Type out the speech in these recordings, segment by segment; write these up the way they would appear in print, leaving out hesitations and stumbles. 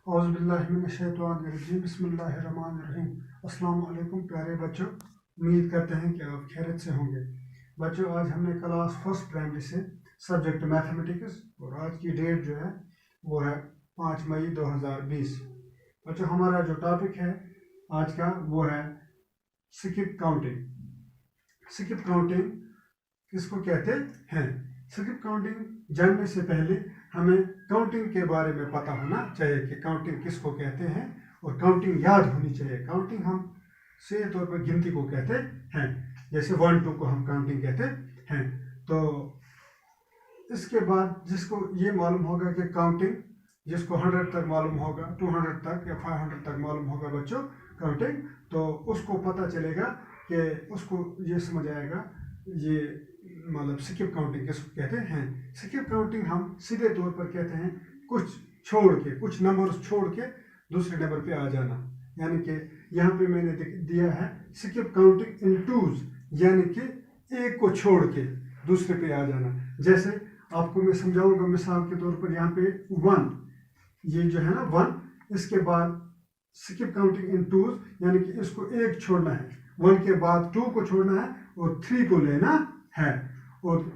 औज़ुबिल्लाहिमिनश्शैतानिर्रजीम बिस्मिल्लाहिर्रहमानिर्रहीम। अस्सलाम वालेकुम प्यारे बच्चों, उम्मीद करते हैं कि आप खैरियत से होंगे। बच्चों, आज हमने क्लास फर्स्ट प्राइमरी से सब्जेक्ट मैथमेटिक्स और आज की डेट जो है वो है 5 मई 2020। बच्चों, हमारा जो टॉपिक है आज का वो है स्किप काउंटिंग। स्किप काउंटिंग किसको कहते हैं? स्किप काउंटिंग जानने से पहले हमें काउंटिंग के बारे में पता होना चाहिए कि काउंटिंग किसको कहते हैं और काउंटिंग याद होनी चाहिए। काउंटिंग हम सीधे तौर पर गिनती को कहते हैं, जैसे 1 2 को हम काउंटिंग कहते हैं। तो इसके बाद जिसको ये मालूम होगा कि काउंटिंग, जिसको 100 तक मालूम होगा, 200 तक या 500 तक मालूम होगा बच्चों काउंटिंग, तो उसको पता चलेगा कि उसको ये समझ आएगा ये मतलब स्किप काउंटिंग किसको कहते हैं। स्किप काउंटिंग हम सीधे तौर पर कहते हैं कुछ छोड़ के, कुछ नंबर्स छोड़ के दूसरे नंबर पे आ जाना। यानी कि यहाँ पे मैंने दिया है स्किप काउंटिंग इन टूज, यानी कि एक को छोड़ के दूसरे पे आ जाना। जैसे आपको मैं समझाऊंगा, मिसाल के तौर पर यहाँ पे 1, ये जो है ना 1, इसके बाद स्किप काउंटिंग इन टूज यानी कि इसको एक छोड़ना है, 1 के बाद 2 को छोड़ना है और 3 को लेना है, और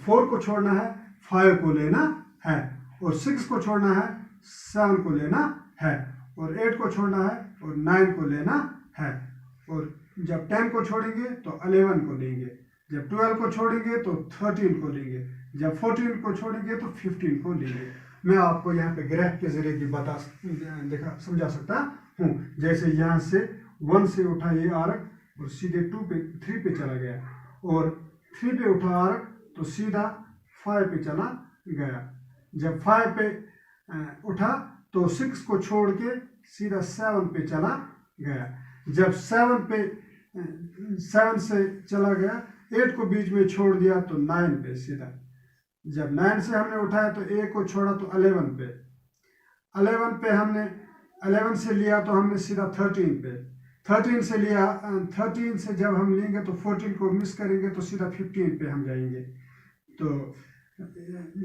4 को छोड़ना है, 5 को लेना है, और 6 को छोड़ना है, 7 को लेना है, और 8 को छोड़ना है और 9 को लेना है, और जब 10 को छोड़ेंगे तो 11 को लेंगे, जब 12 को छोड़ेंगे तो 13 को लेंगे, जब 14 को छोड़ेंगे तो 15 को लेंगे। मैं आपको यहाँ पे ग्राफ के जरिए भी समझा सकता हूँ। जैसे यहाँ से 1 से उठा ये आर्क और सीधे 3 पे चला गया, और 3 पे उठा आर्क तो सीधा 5 पे चला गया। जब 5 पे उठा तो 6 को छोड़ के सीधा 7 पे चला गया। जब 7 से चला गया, 8 को बीच में छोड़ दिया तो 9 पे सीधा। जब 9 से हमने उठाया तो 1 को छोड़ा तो 11 पे। 11 पे हमने 11 से लिया तो हमने सीधा 13 पे। 13 से लिया, 13 से जब हम लेंगे तो 14 को मिस करेंगे तो सीधा 15 पे हम जाएंगे। तो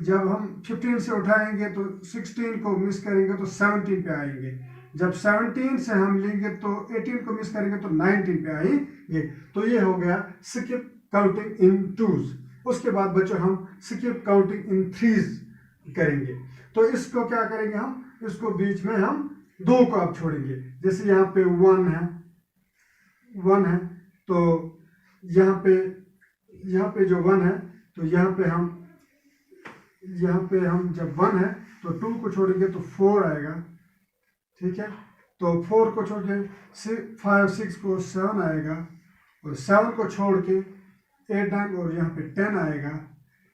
जब हम 15 से उठाएंगे तो 16 को मिस करेंगे तो 17 पे आएंगे। जब 17 से हम लेंगे तो 18 को मिस करेंगे तो 19 पे आएंगे। तो ये हो गया स्किप काउंटिंग इन टूज। उसके बाद बच्चों हम स्किप काउंटिंग इन थ्रीज करेंगे। तो इसको क्या करेंगे हम, इसको बीच में हम 2 को आप छोड़ेंगे। जैसे यहाँ पे 1 है तो यहाँ पे जो 1 है तो यहाँ पे हम जब 1 है तो 2 को छोड़ेंगे तो 4 आएगा, ठीक है। तो 4 को छोड़ के 5 6 को 7 आएगा, और 7 को छोड़ के 8 9 और यहाँ पे 10 आएगा।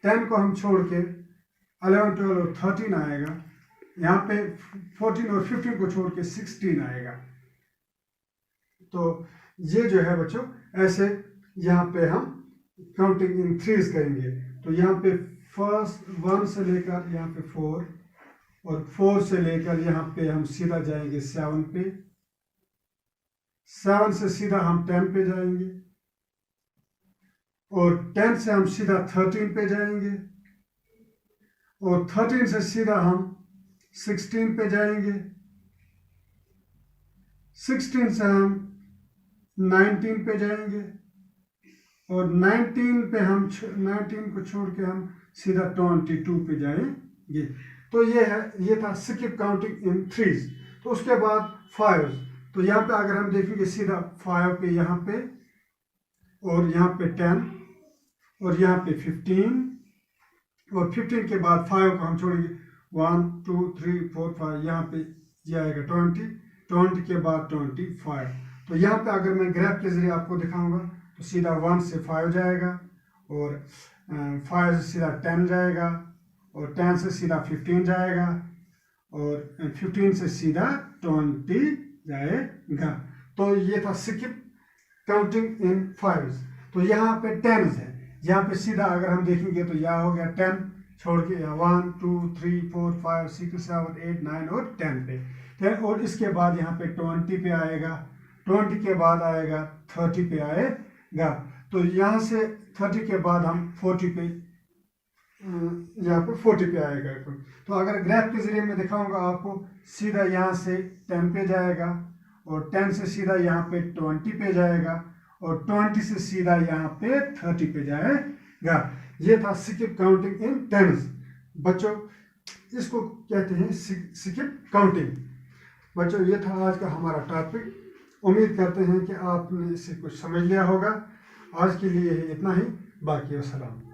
10 को हम छोड़ के 11 12 और 13 आएगा। यहाँ पे 14 और 15 को छोड़ के 16 आएगा। तो ये जो है बच्चों, ऐसे यहाँ पे हम काउंटिंग इन थ्रीज करेंगे। तो यहाँ पे फर्स्ट 1 से लेकर यहाँ पे 4, और 4 से लेकर यहाँ पे हम सीधा जाएंगे 7 पे। 7 से सीधा हम 10 पे जाएंगे, और 10 से हम सीधा 13 पे जाएंगे, और 13 से सीधा हम 16 पे जाएंगे। 16 से हम 19 पे जाएंगे, और 19 को छोड़ के हम सीधा 22 पे जाएंगे। तो ये था स्किप काउंटिंग इन थ्रीज। तो उसके बाद 5, तो यहाँ पे अगर हम देखेंगे सीधा 5 पे यहाँ पे, और यहाँ पे 10, और यहाँ पे 15, और 15 के बाद 5 को हम छोड़ेंगे 1 2 3 4 5, यहाँ पे ये आएगा 20 के बाद 25। तो यहाँ पे अगर मैं ग्राफ के जरिए आपको दिखाऊंगा तो सीधा 1 से 5 जाएगा, और 5 से सीधा 10 जाएगा, और 10 से सीधा 15 जाएगा, और 15 से सीधा 20 जाएगा। तो ये था स्किप काउंटिंग इन 5। तो यहाँ पे 10 है, यहाँ पे सीधा अगर हम देखेंगे तो यह हो गया 10 छोड़ के 1 2 3 4 5 6 7 8 9 और 10 पे 10, और इसके बाद यहाँ पे 20 पे आएगा, 20 के बाद आएगा 30 पे आएगा। तो यहाँ से 30 के बाद हम 40 पे यहाँ पे 40 पे आएगा। तो अगर ग्राफ के जरिए मैं दिखाऊंगा आपको, सीधा यहाँ से 10 पे जाएगा और 10 से सीधा यहाँ पे 20 पे जाएगा और 20 से सीधा यहाँ पे 30 पे जाएगा। ये था स्किप काउंटिंग इन टेंस। बच्चों इसको कहते हैं स्किप काउंटिंग। बच्चों ये था आज का हमारा टॉपिक। उम्मीद करते हैं कि आपने इससे कुछ समझ लिया होगा। आज के लिए इतना ही, बाकी वसलाम।